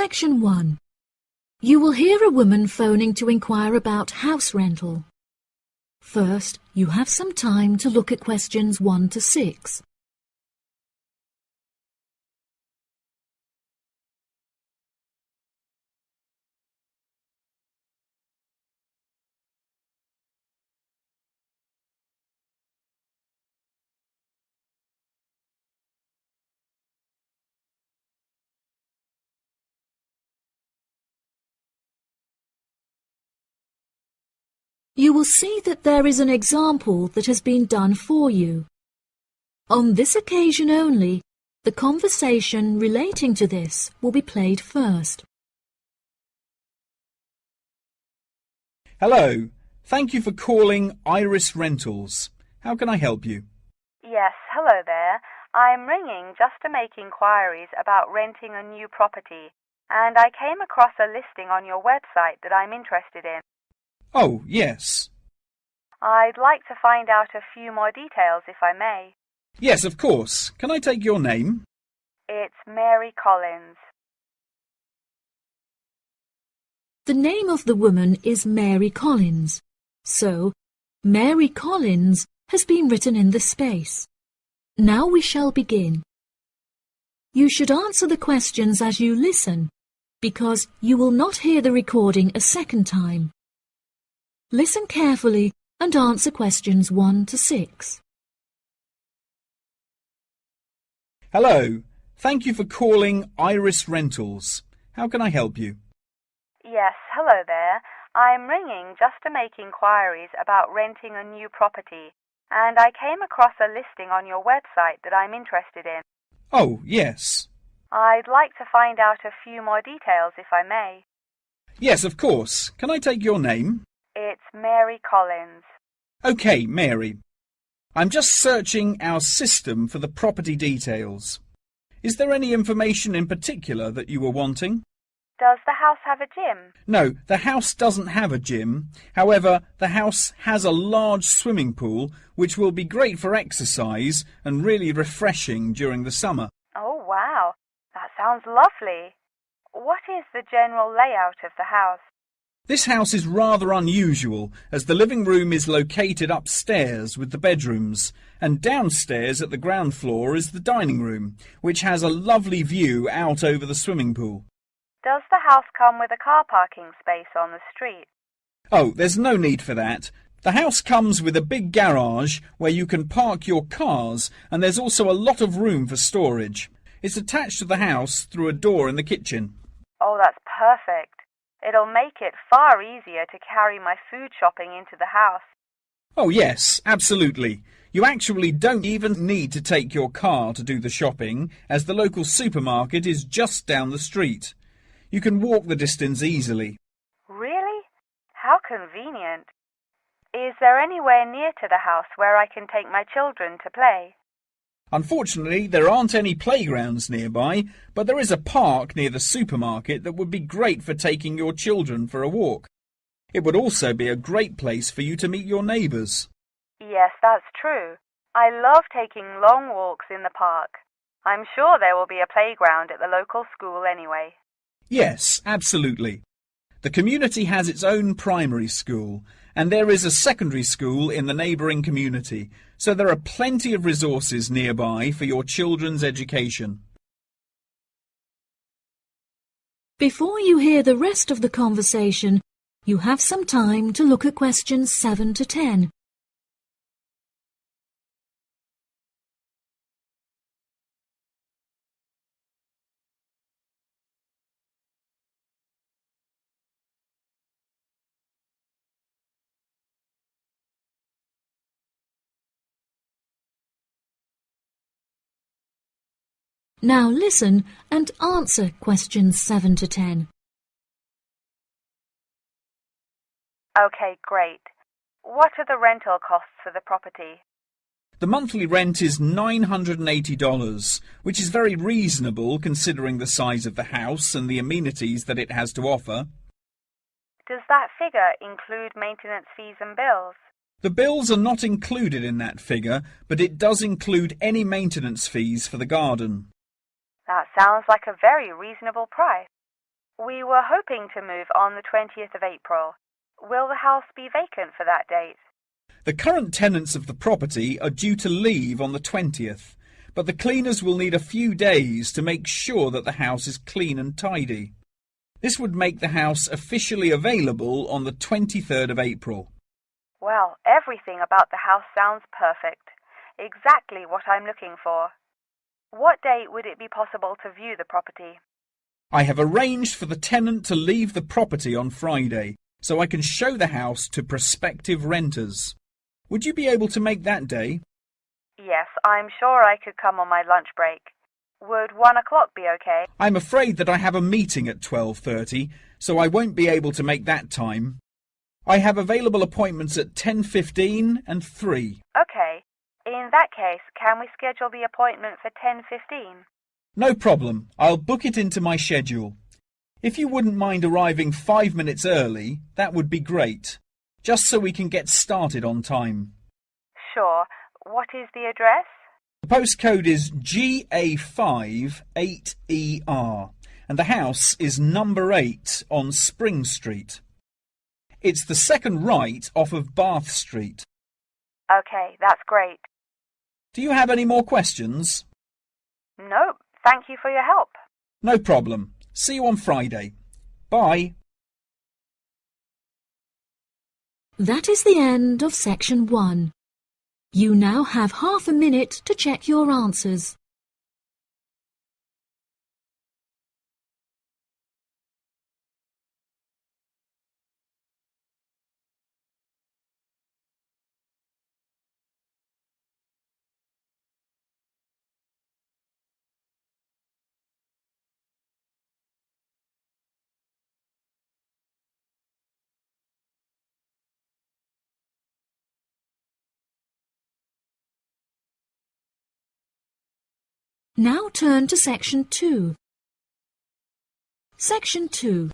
Section 1. You will hear a woman phoning to inquire about house rental. First, you have some time to look at questions 1 to 6. You will see that there is an example that has been done for you. On this occasion only, the conversation relating to this will be played first. Hello. Thank you for calling Iris Rentals. How can I help you? Yes, hello there. I'm ringing just to make inquiries about renting a new property, and I came across a listing on your website that I'm interested in. Oh, yes. I'd like to find out a few more details, if I may. Yes, of course. Can I take your name? It's Mary Collins. The name of the woman is Mary Collins, so Mary Collins has been written in the space. Now we shall begin. You should answer the questions as you listen, because you will not hear the recording a second time. Listen carefully and answer questions 1 to 6. Hello. Thank you for calling Iris Rentals. How can I help you? Yes, hello there. I'm ringing just to make inquiries about renting a new property, and I came across a listing on your website that I'm interested in. Oh, yes. I'd like to find out a few more details, if I may. Yes, of course. Can I take your name? It's Mary Collins. OK, Mary. I'm just searching our system for the property details. Is there any information in particular that you were wanting? Does the house have a gym? No, the house doesn't have a gym. However, the house has a large swimming pool, which will be great for exercise and really refreshing during the summer. Oh, wow. That sounds lovely. What is the general layout of the house? This house is rather unusual, as the living room is located upstairs with the bedrooms, and downstairs at the ground floor is the dining room, which has a lovely view out over the swimming pool. Does the house come with a car parking space on the street? Oh, there's no need for that. The house comes with a big garage where you can park your cars, and there's also a lot of room for storage. It's attached to the house through a door in the kitchen. Oh, that's perfect. It'll make it far easier to carry my food shopping into the house. Oh, yes, absolutely. You actually don't even need to take your car to do the shopping, as the local supermarket is just down the street. You can walk the distance easily. Really? How convenient. Is there anywhere near to the house where I can take my children to play? Unfortunately, there aren't any playgrounds nearby, but there is a park near the supermarket that would be great for taking your children for a walk. It would also be a great place for you to meet your neighbours. Yes, that's true. I love taking long walks in the park. I'm sure there will be a playground at the local school anyway. Yes, absolutely. The community has its own primary school, and there is a secondary school in the neighbouring community, so there are plenty of resources nearby for your children's education. Before you hear the rest of the conversation, you have some time to look at questions 7 to 10. Now listen and answer questions 7 to 10. Okay, great. What are the rental costs for the property? The monthly rent is $980, which is very reasonable considering the size of the house and the amenities that it has to offer. Does that figure include maintenance fees and bills? The bills are not included in that figure, but it does include any maintenance fees for the garden. That sounds like a very reasonable price. We were hoping to move on the 20th of April. Will the house be vacant for that date? The current tenants of the property are due to leave on the 20th, but the cleaners will need a few days to make sure that the house is clean and tidy. This would make the house officially available on the 23rd of April. Well, everything about the house sounds perfect. Exactly what I'm looking for. What date would it be possible to view the property? I have arranged for the tenant to leave the property on Friday, so I can show the house to prospective renters. Would you be able to make that day? Yes, I'm sure I could come on my lunch break. Would 1 o'clock be okay? I'm afraid that I have a meeting at 12:30, so I won't be able to make that time. I have available appointments at 10:15 and 3. Okay. In that case, can we schedule the appointment for 10:15? No problem. I'll book it into my schedule. If you wouldn't mind arriving 5 minutes early, that would be great, just so we can get started on time. Sure. What is the address? The postcode is GA5 8ER, and the house is number 8 on Spring Street. It's the second right off of Bath Street. Okay, that's great. Do you have any more questions? Nope. Thank you for your help. No problem. See you on Friday. Bye. That is the end of section 1. You now have half a minute to check your answers. Now turn to section 2. Section 2.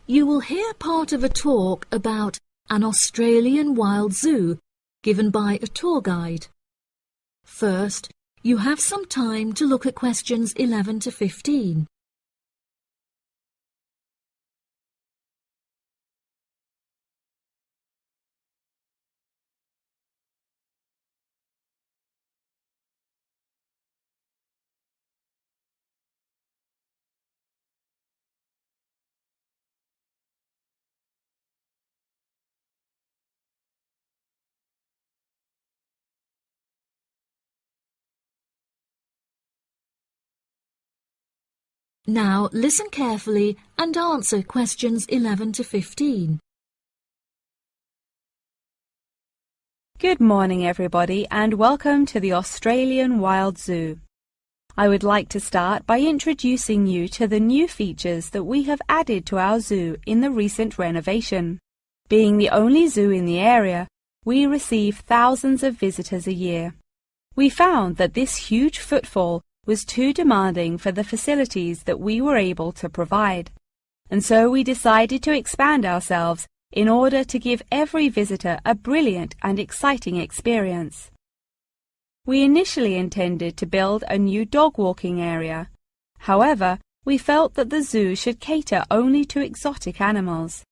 You will hear part of a talk about an Australian wild zoo given by a tour guide. First, you have some time to look at questions 11 to 15. Now listen carefully and answer questions 11 to 15. Good morning, everybody, and welcome to the Australian Wild Zoo. I would like to start by introducing you to the new features that we have added to our zoo in the recent renovation. Being the only zoo in the area, we receive thousands of visitors a year. We found that this huge footfall was too demanding for the facilities that we were able to provide, and so we decided to expand ourselves in order to give every visitor a brilliant and exciting experience. We initially intended to build a new dog walking area. However, we felt that the zoo should cater only to exotic animals.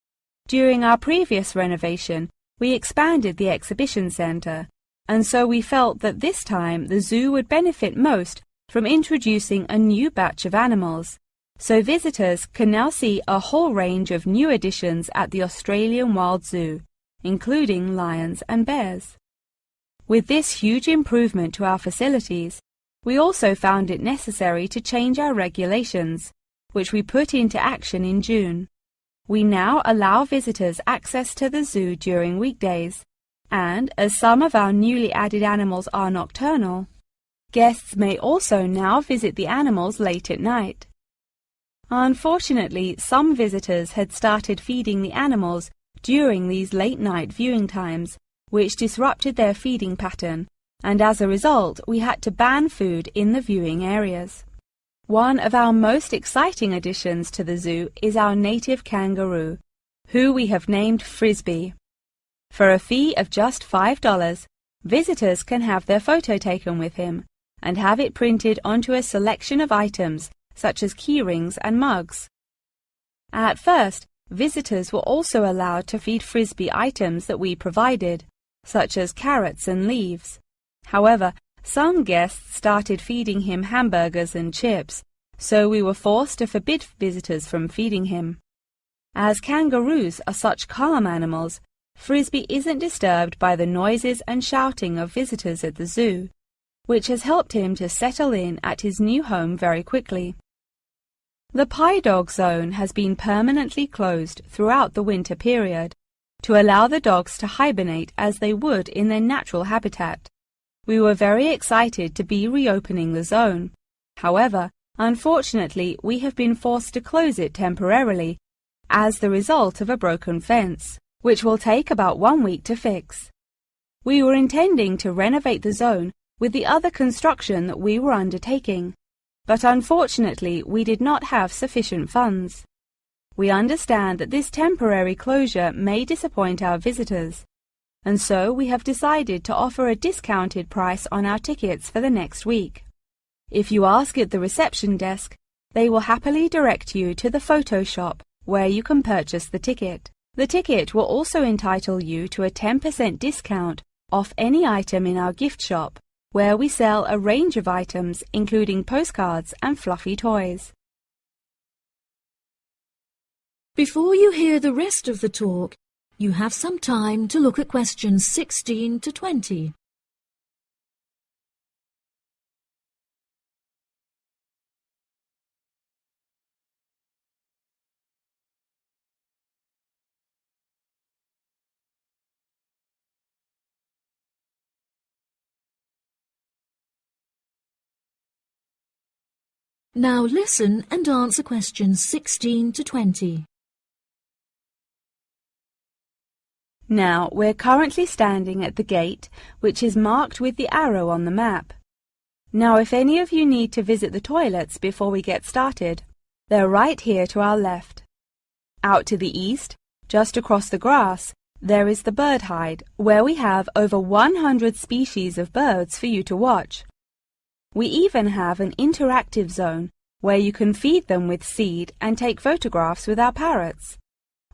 During our previous renovation, we expanded the exhibition centre, and so we felt that this time the zoo would benefit most from introducing a new batch of animals, so visitors can now see a whole range of new additions at the Australian Wild Zoo, including lions and bears. With this huge improvement to our facilities, we also found it necessary to change our regulations, which we put into action in June. We now allow visitors access to the zoo during weekdays, and as some of our newly added animals are nocturnal, guests may also now visit the animals late at night. Unfortunately, some visitors had started feeding the animals during these late-night viewing times, which disrupted their feeding pattern, and as a result, we had to ban food in the viewing areas. One of our most exciting additions to the zoo is our native kangaroo, who we have named Frisbee. For a fee of just $5, visitors can have their photo taken with him and have it printed onto a selection of items such as keyrings and mugs. At first, visitors were also allowed to feed Frisbee items that we provided, such as carrots and leaves. However, some guests started feeding him hamburgers and chips, so we were forced to forbid visitors from feeding him. As kangaroos are such calm animals, Frisbee isn't disturbed by the noises and shouting of visitors at the zoo, which has helped him to settle in at his new home very quickly. The Pie Dog Zone has been permanently closed throughout the winter period to allow the dogs to hibernate as they would in their natural habitat. We were very excited to be reopening the zone. However, unfortunately, we have been forced to close it temporarily as the result of a broken fence, which will take about 1 week to fix. We were intending to renovate the zone with the other construction that we were undertaking, but unfortunately we did not have sufficient funds. We understand that this temporary closure may disappoint our visitors, and so we have decided to offer a discounted price on our tickets for the next week. If you ask at the reception desk, they will happily direct you to the photo shop where you can purchase the ticket. The ticket will also entitle you to a 10% discount off any item in our gift shop, where we sell a range of items including postcards and fluffy toys. Before you hear the rest of the talk, you have some time to look at questions 16 to 20. Now listen and answer questions 16 to 20. Now, we're currently standing at the gate, which is marked with the arrow on the map. Now, if any of you need to visit the toilets before we get started, they're right here to our left. Out to the east, just across the grass, there is the bird hide, where we have over 100 species of birds for you to watch. We even have an interactive zone where you can feed them with seed and take photographs with our parrots.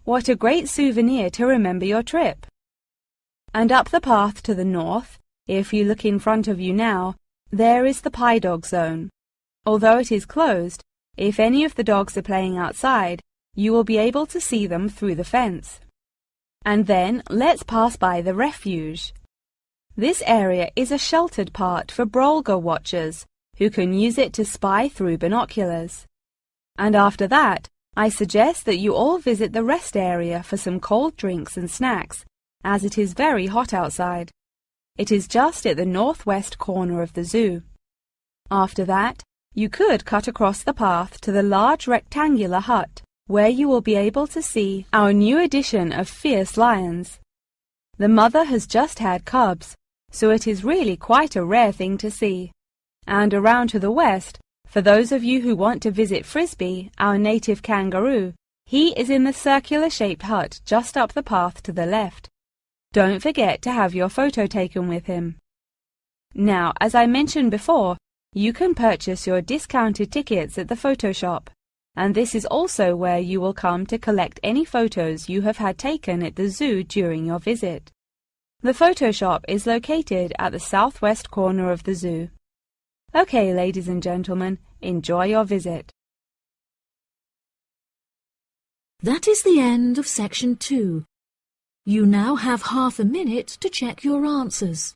What a great souvenir to remember your trip! And up the path to the north, if you look in front of you now, there is the Pie Dog Zone. Although it is closed, if any of the dogs are playing outside, you will be able to see them through the fence. And then let's pass by the refuge. This area is a sheltered part for Brolga watchers, who can use it to spy through binoculars. And after that, I suggest that you all visit the rest area for some cold drinks and snacks, as it is very hot outside. It is just at the northwest corner of the zoo. After that, you could cut across the path to the large rectangular hut, where you will be able to see our new edition of fierce lions. The mother has just had cubs, so it is really quite a rare thing to see. And around to the west, for those of you who want to visit Frisbee, our native kangaroo, he is in the circular-shaped hut just up the path to the left. Don't forget to have your photo taken with him. Now, as I mentioned before, you can purchase your discounted tickets at the photo shop, and this is also where you will come to collect any photos you have had taken at the zoo during your visit. The photo shop is located at the southwest corner of the zoo. Okay, ladies and gentlemen, enjoy your visit. That is the end of section 2. You now have half a minute to check your answers.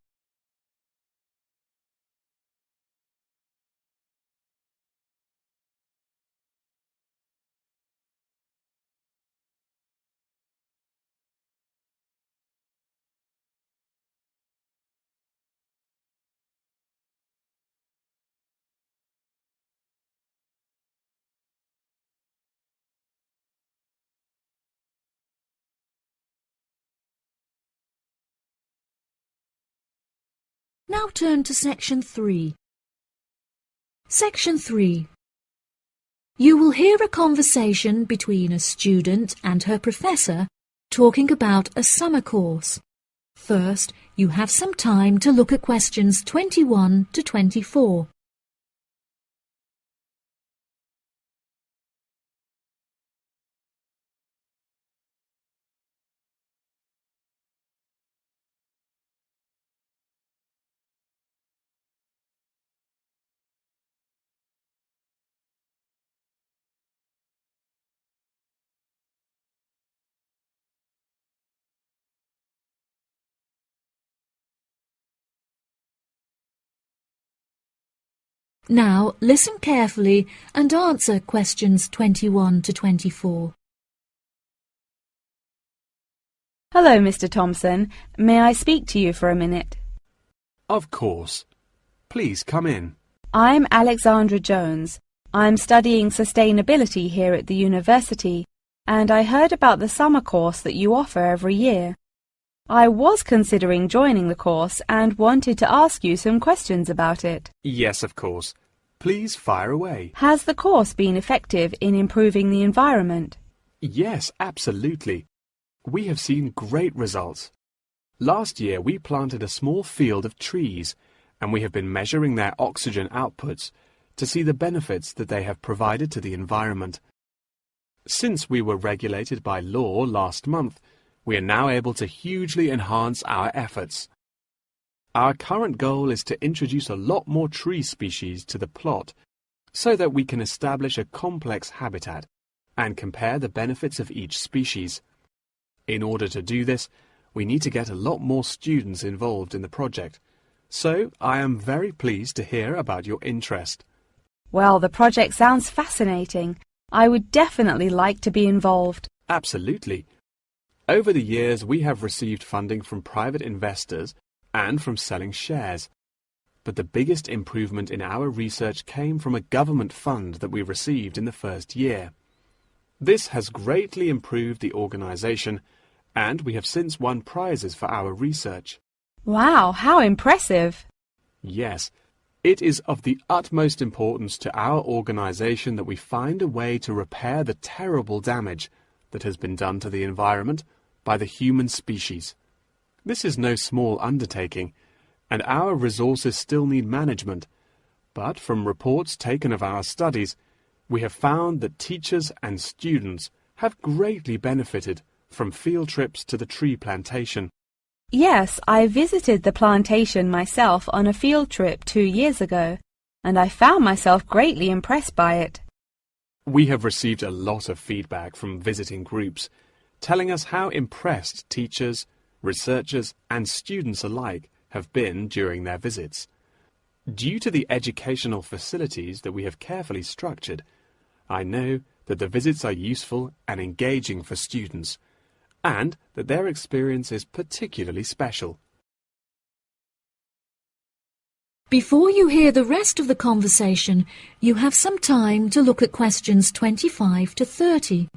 Now turn to section 3. Section 3. You will hear a conversation between a student and her professor talking about a summer course. First, you have some time to look at questions 21 to 24. Now listen carefully and answer questions 21 to 24. Hello, Mr. Thompson. May I speak to you for a minute? Of course. Please come in. I'm Alexandra Jones. I'm studying sustainability here at the university, and I heard about the summer course that you offer every year. I was considering joining the course and wanted to ask you some questions about it. Yes, of course. Please fire away. Has the course been effective in improving the environment? Yes, absolutely. We have seen great results. Last year we planted a small field of trees, and we have been measuring their oxygen outputs to see the benefits that they have provided to the environment. Since we were regulated by law last month, we are now able to hugely enhance our efforts. Our current goal is to introduce a lot more tree species to the plot so that we can establish a complex habitat and compare the benefits of each species. In order to do this, we need to get a lot more students involved in the project. So I am very pleased to hear about your interest. Well, the project sounds fascinating. I would definitely like to be involved. Absolutely. Over the years, we have received funding from private investors and from selling shares. But the biggest improvement in our research came from a government fund that we received in the first year. This has greatly improved the organization, and we have since won prizes for our research. Wow, how impressive! Yes, it is of the utmost importance to our organization that we find a way to repair the terrible damage that has been done to the environment by the human species. This is no small undertaking, and our resources still need management. But from reports taken of our studies, we have found that teachers and students have greatly benefited from field trips to the tree plantation. Yes, I visited the plantation myself on a field trip 2 years ago, and I found myself greatly impressed by it. We have received a lot of feedback from visiting groups, telling us how impressed teachers, researchers, and students alike have been during their visits. Due to the educational facilities that we have carefully structured, I know that the visits are useful and engaging for students, and that their experience is particularly special. Before you hear the rest of the conversation, you have some time to look at questions 25 to 30.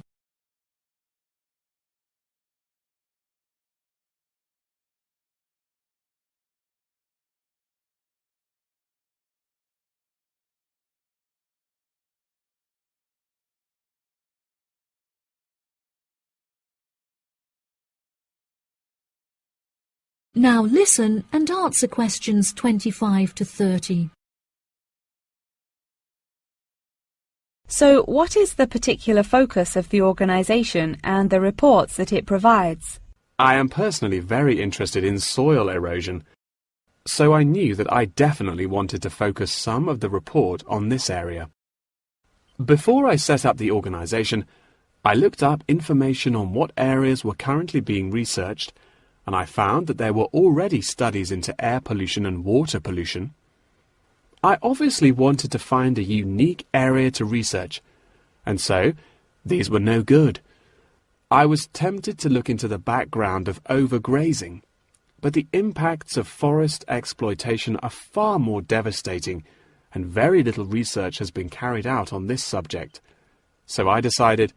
Now listen and answer questions 25 to 30. So, what is the particular focus of the organization and the reports that it provides? I am personally very interested in soil erosion, so I knew that I definitely wanted to focus some of the report on this area. Before I set up the organization, I looked up information on what areas were currently being researched, and I found that there were already studies into air pollution and water pollution. I obviously wanted to find a unique area to research, and so these were no good. I was tempted to look into the background of overgrazing, but the impacts of forest exploitation are far more devastating, and very little research has been carried out on this subject. So I decided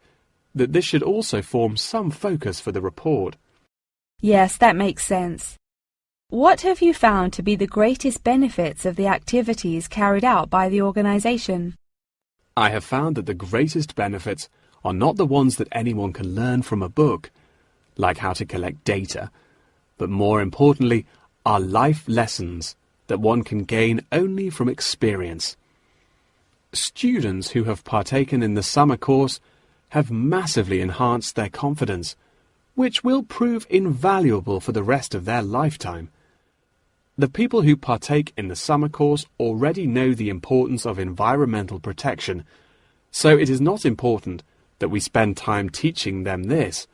that this should also form some focus for the report. Yes, that makes sense. What have you found to be the greatest benefits of the activities carried out by the organization? I have found that the greatest benefits are not the ones that anyone can learn from a book, like how to collect data, but more importantly, are life lessons that one can gain only from experience. Students who have partaken in the summer course have massively enhanced their confidence, which will prove invaluable for the rest of their lifetime. The people who partake in the summer course already know the importance of environmental protection, so it is not important that we spend time teaching them this.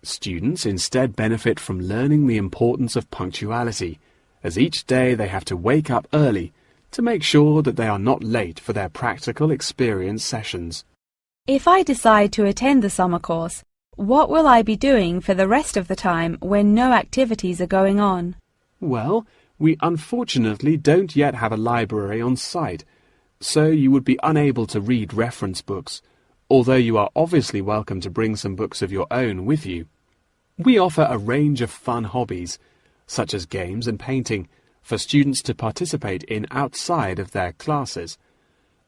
Students instead benefit from learning the importance of punctuality, as each day they have to wake up early to make sure that they are not late for their practical experience sessions. If I decide to attend the summer course, what will I be doing for the rest of the time when no activities are going on? Well, we unfortunately don't yet have a library on site, so you would be unable to read reference books, although you are obviously welcome to bring some books of your own with you. We offer a range of fun hobbies, such as games and painting, for students to participate in outside of their classes,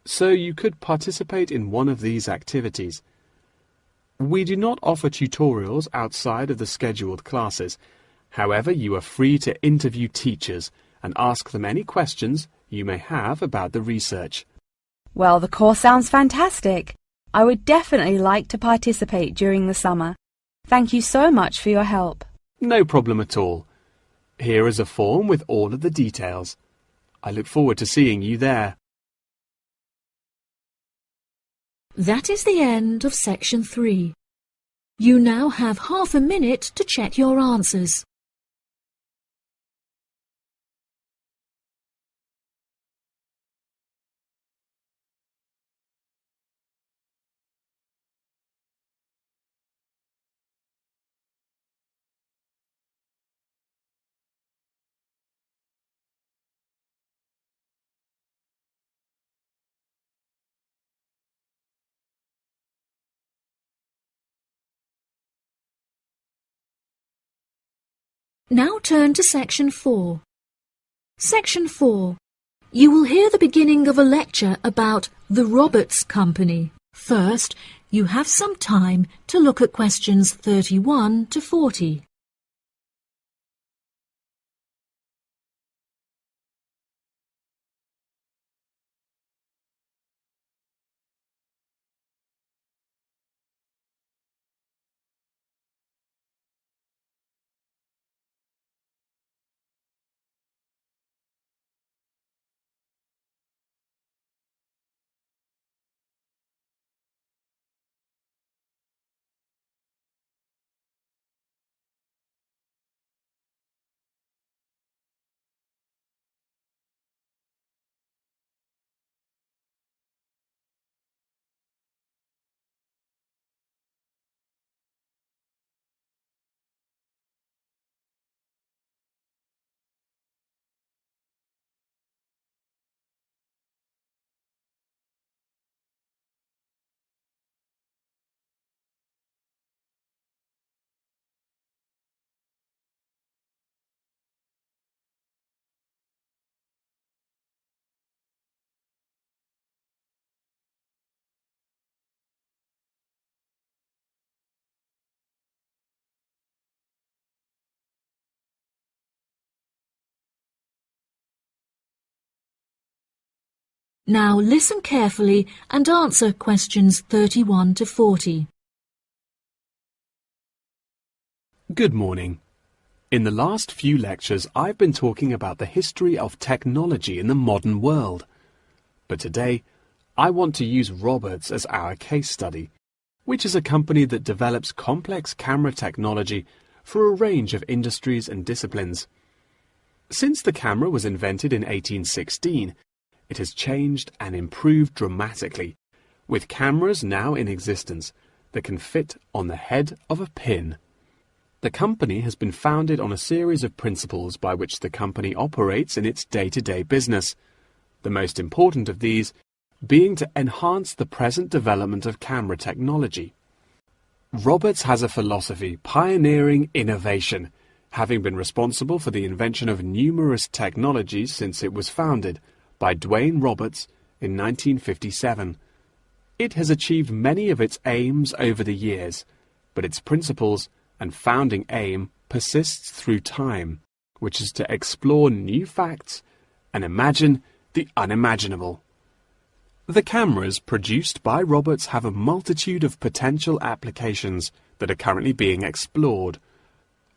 so you could participate in one of these activities. We do not offer tutorials outside of the scheduled classes. However, you are free to interview teachers and ask them any questions you may have about the research. Well, the course sounds fantastic. I would definitely like to participate during the summer. Thank you so much for your help. No problem at all. Here is a form with all of the details. I look forward to seeing you there. That is the end of section 3. You now have half a minute to check your answers. Now turn to section 4. Section 4. You will hear the beginning of a lecture about the Roberts Company. First, you have some time to look at questions 31 to 40. Now listen carefully and answer questions 31 to 40. Good morning. In the last few lectures, I've been talking about the history of technology in the modern world. But today, I want to use Roberts as our case study, which is a company that develops complex camera technology for a range of industries and disciplines. Since the camera was invented in 1816, it has changed and improved dramatically, with cameras now in existence that can fit on the head of a pin. The company has been founded on a series of principles by which the company operates in its day-to-day business, the most important of these being to enhance the present development of camera technology. Roberts has a philosophy pioneering innovation, having been responsible for the invention of numerous technologies since it was founded by Dwayne Roberts in 1957. It has achieved many of its aims over the years, but its principles and founding aim persists through time, which is to explore new facts and imagine the unimaginable. The cameras produced by Roberts have a multitude of potential applications that are currently being explored.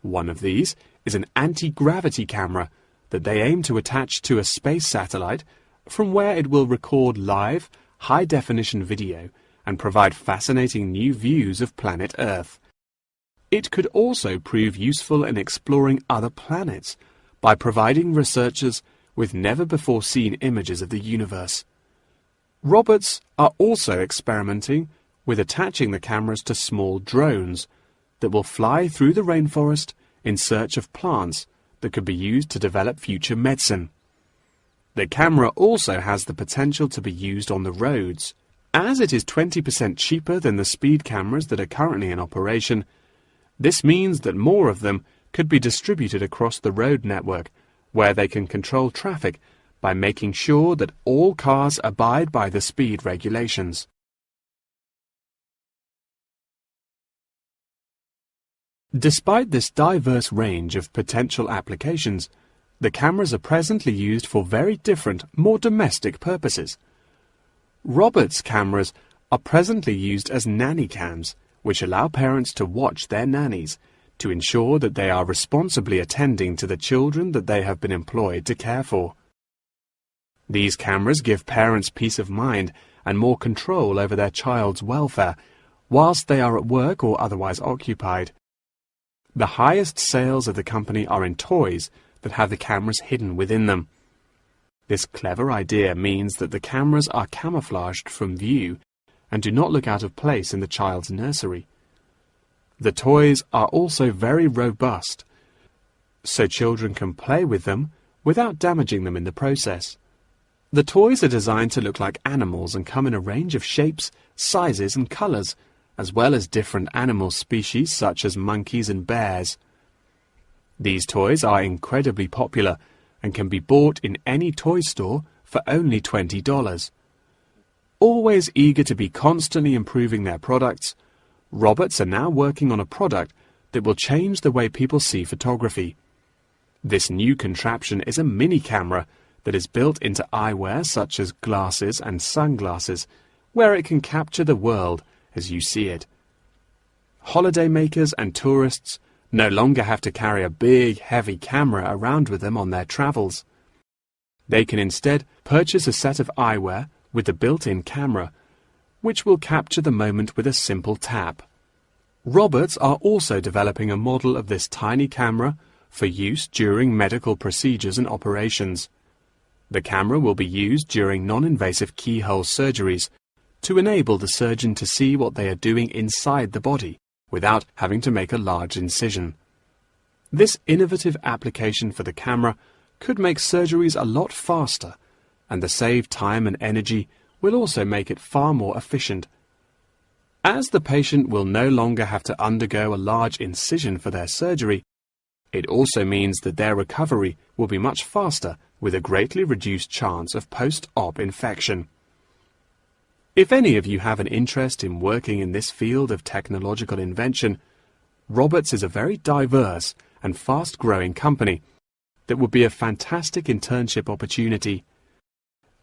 One of these is an anti-gravity camera that they aim to attach to a space satellite from where it will record live, high-definition video and provide fascinating new views of planet Earth. It could also prove useful in exploring other planets by providing researchers with never-before-seen images of the universe. Roberts are also experimenting with attaching the cameras to small drones that will fly through the rainforest in search of plants that could be used to develop future medicine. The camera also has the potential to be used on the roads. As it is 20% cheaper than the speed cameras that are currently in operation, this means that more of them could be distributed across the road network, where they can control traffic by making sure that all cars abide by the speed regulations. Despite this diverse range of potential applications, the cameras are presently used for very different, more domestic purposes. Roberts' cameras are presently used as nanny cams, which allow parents to watch their nannies to ensure that they are responsibly attending to the children that they have been employed to care for. These cameras give parents peace of mind and more control over their child's welfare whilst they are at work or otherwise occupied. The highest sales of the company are in toys that have the cameras hidden within them. This clever idea means that the cameras are camouflaged from view and do not look out of place in the child's nursery. The toys are also very robust, so children can play with them without damaging them in the process. The toys are designed to look like animals and come in a range of shapes, sizes and colours, as well as different animal species such as monkeys and bears. These toys are incredibly popular and can be bought in any toy store for only $20. Always eager to be constantly improving their products, Roberts are now working on a product that will change the way people see photography. This new contraption is a mini camera that is built into eyewear such as glasses and sunglasses, where it can capture the world as you see it. Holidaymakers and tourists no longer have to carry a big, heavy camera around with them on their travels. They can instead purchase a set of eyewear with the built-in camera, which will capture the moment with a simple tap. Roberts are also developing a model of this tiny camera for use during medical procedures and operations. The camera will be used during non-invasive keyhole surgeries to enable the surgeon to see what they are doing inside the body without having to make a large incision. This innovative application for the camera could make surgeries a lot faster, and the saved time and energy will also make it far more efficient. As the patient will no longer have to undergo a large incision for their surgery, it also means that their recovery will be much faster with a greatly reduced chance of post-op infection. If any of you have an interest in working in this field of technological invention, Roberts is a very diverse and fast-growing company that would be a fantastic internship opportunity.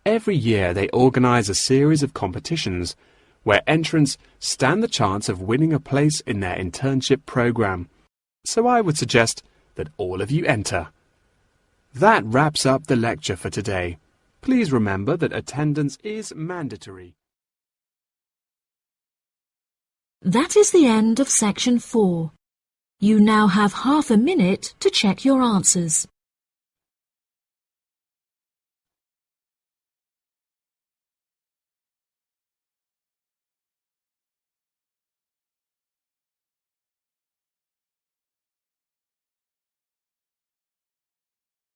Every year they organize a series of competitions where entrants stand the chance of winning a place in their internship program. So I would suggest that all of you enter. That wraps up the lecture for today. Please remember that attendance is mandatory. That is the end of section 4. You now have half a minute to check your answers.